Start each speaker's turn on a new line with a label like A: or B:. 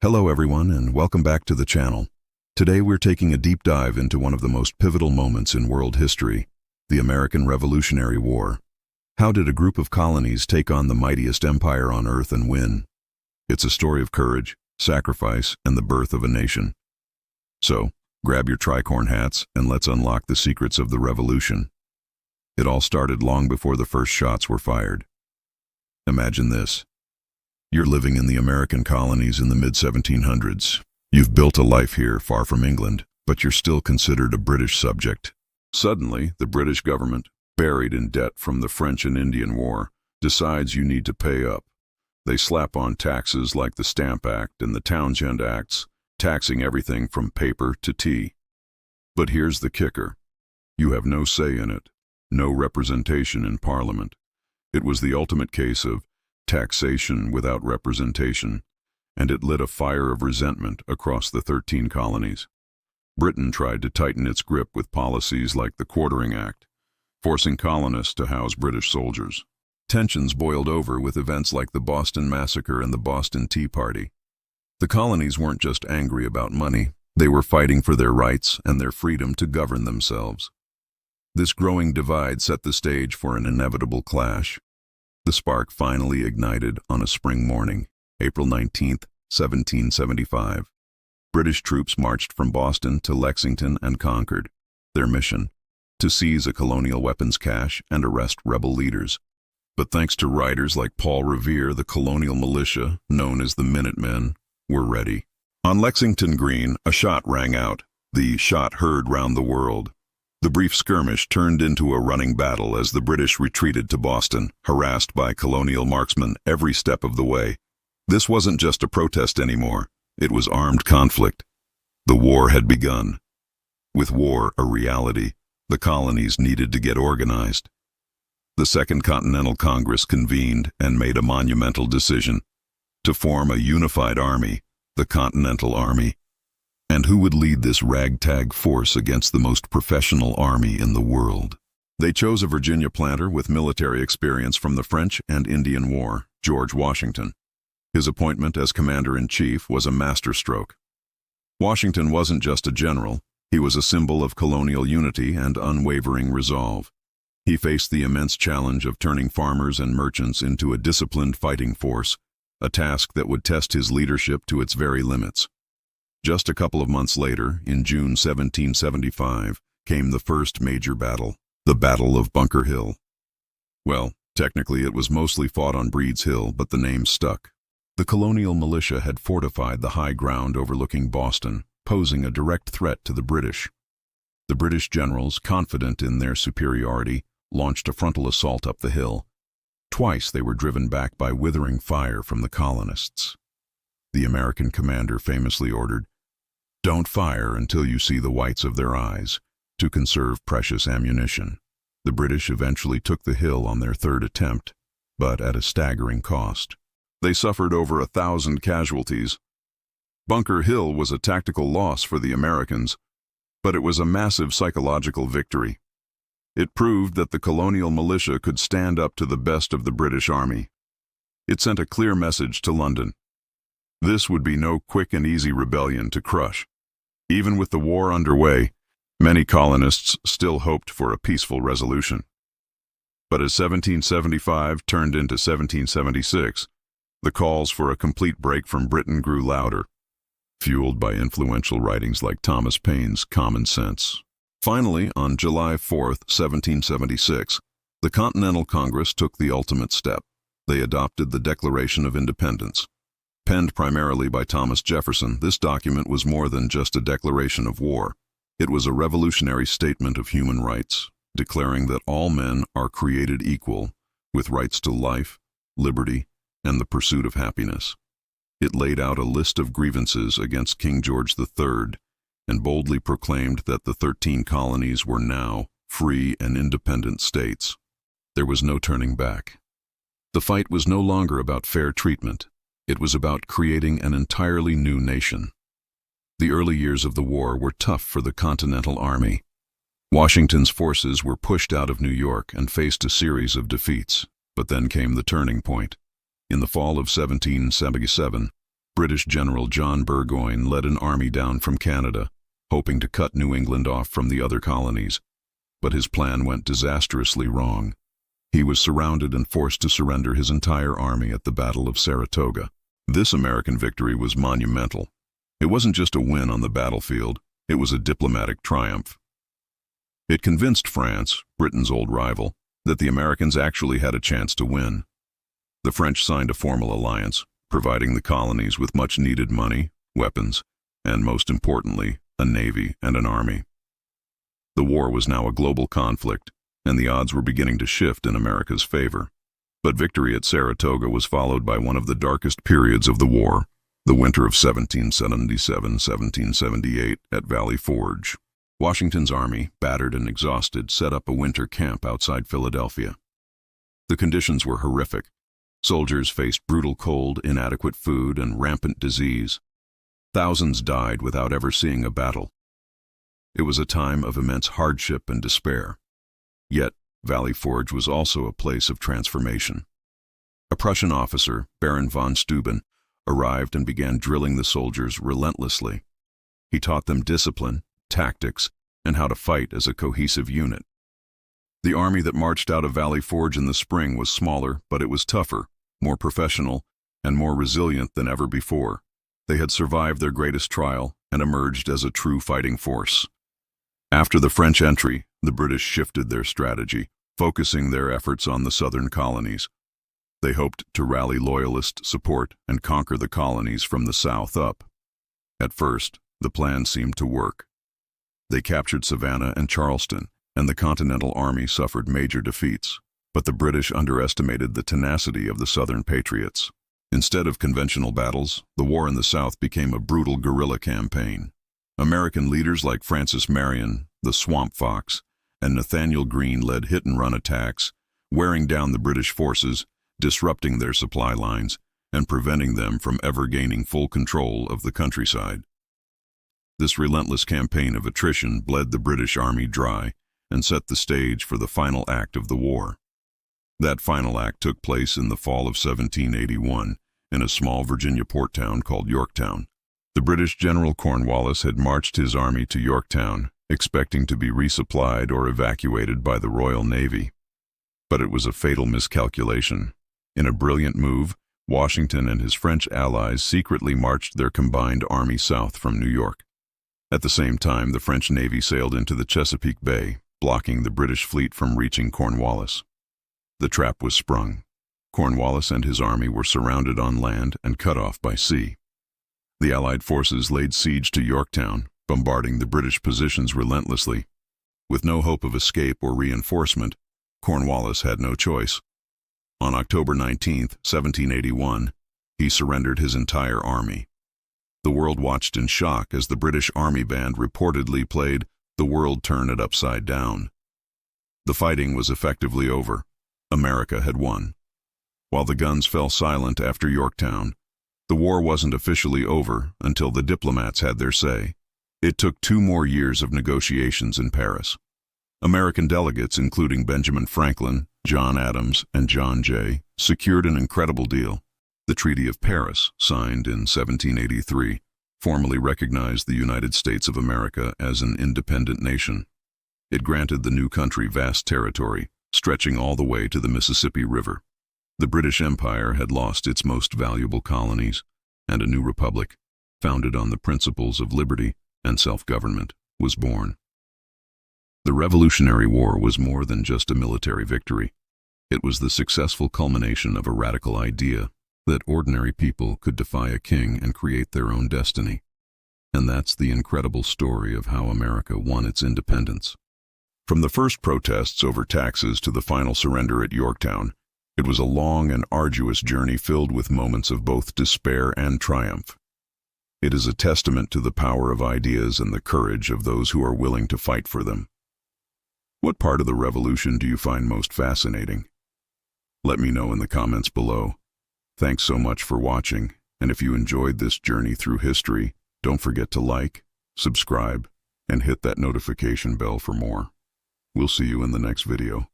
A: Hello everyone and welcome back to the channel. Today we're taking a deep dive into one of the most pivotal moments in world history, the American Revolutionary War. How did a group of colonies take on the mightiest empire on earth and win? It's a story of courage, sacrifice, and the birth of a nation. So, grab your tricorn hats and let's unlock the secrets of the revolution. It all started long before the first shots were fired. Imagine this. You're living in the American colonies in the mid-1700s. You've built a life here far from England, but you're still considered a British subject. Suddenly, the British government, buried in debt from the French and Indian War, decides you need to pay up. They slap on taxes like the Stamp Act and the Townshend Acts, taxing everything from paper to tea. But here's the kicker. You have no say in it, no representation in Parliament. It was the ultimate case of taxation without representation, and it lit a fire of resentment across the 13 colonies. Britain tried to tighten its grip with policies like the Quartering Act, forcing colonists to house British soldiers. Tensions boiled over with events like the Boston Massacre and the Boston Tea Party. The colonies weren't just angry about money, they were fighting for their rights and their freedom to govern themselves. This growing divide set the stage for an inevitable clash. The spark finally ignited on a spring morning, April 19, 1775. British troops marched from Boston to Lexington and Concord. Their mission: to seize a colonial weapons cache and arrest rebel leaders. But thanks to riders like Paul Revere, the colonial militia, known as the Minutemen, were ready. On Lexington Green, a shot rang out, the shot heard round the world. The brief skirmish turned into a running battle as the British retreated to Boston, harassed by colonial marksmen every step of the way. This wasn't just a protest anymore, it was armed conflict. The war had begun. With war a reality, the colonies needed to get organized. The Second Continental Congress convened and made a monumental decision: to form a unified army, the Continental Army. And who would lead this ragtag force against the most professional army in the world? They chose a Virginia planter with military experience from the French and Indian War, George Washington. His appointment as commander-in-chief was a masterstroke. Washington wasn't just a general, he was a symbol of colonial unity and unwavering resolve. He faced the immense challenge of turning farmers and merchants into a disciplined fighting force, a task that would test his leadership to its very limits. Just a couple of months later, in June 1775, came the first major battle, the Battle of Bunker Hill. Well, technically it was mostly fought on Breed's Hill, but the name stuck. The colonial militia had fortified the high ground overlooking Boston, posing a direct threat to the British. The British generals, confident in their superiority, launched a frontal assault up the hill. Twice they were driven back by withering fire from the colonists. The American commander famously ordered, "Don't fire until you see the whites of their eyes," to conserve precious ammunition. The British eventually took the hill on their third attempt, but at a staggering cost. They suffered over 1,000 casualties. Bunker Hill was a tactical loss for the Americans, but it was a massive psychological victory. It proved that the colonial militia could stand up to the best of the British Army. It sent a clear message to London. This would be no quick and easy rebellion to crush. Even with the war underway, many colonists still hoped for a peaceful resolution. But as 1775 turned into 1776, the calls for a complete break from Britain grew louder, fueled by influential writings like Thomas Paine's Common Sense. Finally, on July 4, 1776, the Continental Congress took the ultimate step. They adopted the Declaration of Independence. Penned primarily by Thomas Jefferson, this document was more than just a declaration of war. It was a revolutionary statement of human rights, declaring that all men are created equal, with rights to life, liberty, and the pursuit of happiness. It laid out a list of grievances against King George III and boldly proclaimed that the 13 colonies were now free and independent states. There was no turning back. The fight was no longer about fair treatment. It was about creating an entirely new nation. The early years of the war were tough for the Continental Army. Washington's forces were pushed out of New York and faced a series of defeats, but then came the turning point. In the fall of 1777, British General John Burgoyne led an army down from Canada, hoping to cut New England off from the other colonies. But his plan went disastrously wrong. He was surrounded and forced to surrender his entire army at the Battle of Saratoga. This American victory was monumental. It wasn't just a win on the battlefield, it was a diplomatic triumph. It convinced France, Britain's old rival, that the Americans actually had a chance to win. The French signed a formal alliance, providing the colonies with much-needed money, weapons, and most importantly, a navy and an army. The war was now a global conflict, and the odds were beginning to shift in America's favor. But victory at Saratoga was followed by one of the darkest periods of the war, the winter of 1777-1778 at Valley Forge. Washington's army, battered and exhausted, set up a winter camp outside Philadelphia. The conditions were horrific. Soldiers faced brutal cold, inadequate food, and rampant disease. Thousands died without ever seeing a battle. It was a time of immense hardship and despair. Yet, Valley Forge was also a place of transformation. A Prussian officer, Baron von Steuben, arrived and began drilling the soldiers relentlessly. He taught them discipline, tactics, and how to fight as a cohesive unit. The army that marched out of Valley Forge in the spring was smaller, but it was tougher, more professional, and more resilient than ever before. They had survived their greatest trial and emerged as a true fighting force. After the French entry, the British shifted their strategy, focusing their efforts on the southern colonies. They hoped to rally loyalist support and conquer the colonies from the south up. At first, the plan seemed to work. They captured Savannah and Charleston, and the Continental Army suffered major defeats, but the British underestimated the tenacity of the Southern patriots. Instead of conventional battles, the war in the South became a brutal guerrilla campaign. American leaders like Francis Marion, the Swamp Fox, and Nathaniel Greene led hit-and-run attacks, wearing down the British forces, disrupting their supply lines, and preventing them from ever gaining full control of the countryside. This relentless campaign of attrition bled the British Army dry and set the stage for the final act of the war. That final act took place in the fall of 1781 in a small Virginia port town called Yorktown. The British General Cornwallis had marched his army to Yorktown, expecting to be resupplied or evacuated by the Royal Navy. But it was a fatal miscalculation. In a brilliant move, Washington and his French allies secretly marched their combined army south from New York. At the same time, the French Navy sailed into the Chesapeake Bay, blocking the British fleet from reaching Cornwallis. The trap was sprung. Cornwallis and his army were surrounded on land and cut off by sea. The Allied forces laid siege to Yorktown, bombarding the British positions relentlessly. With no hope of escape or reinforcement, Cornwallis had no choice. On October 19, 1781, he surrendered his entire army. The world watched in shock as the British Army Band reportedly played "The World Turn It Upside Down." The fighting was effectively over. America had won. While the guns fell silent after Yorktown, the war wasn't officially over until the diplomats had their say. It took 2 more years of negotiations in Paris. American delegates, including Benjamin Franklin, John Adams, and John Jay, secured an incredible deal. The Treaty of Paris, signed in 1783, formally recognized the United States of America as an independent nation. It granted the new country vast territory, stretching all the way to the Mississippi River. The British Empire had lost its most valuable colonies, and a new republic, founded on the principles of liberty and self-government, was born. The Revolutionary War was more than just a military victory. It was the successful culmination of a radical idea that ordinary people could defy a king and create their own destiny. And that's the incredible story of how America won its independence. From the first protests over taxes to the final surrender at Yorktown, it was a long and arduous journey filled with moments of both despair and triumph. It is a testament to the power of ideas and the courage of those who are willing to fight for them. What part of the revolution do you find most fascinating? Let me know in the comments below. Thanks so much for watching, and if you enjoyed this journey through history, don't forget to like, subscribe, and hit that notification bell for more. We'll see you in the next video.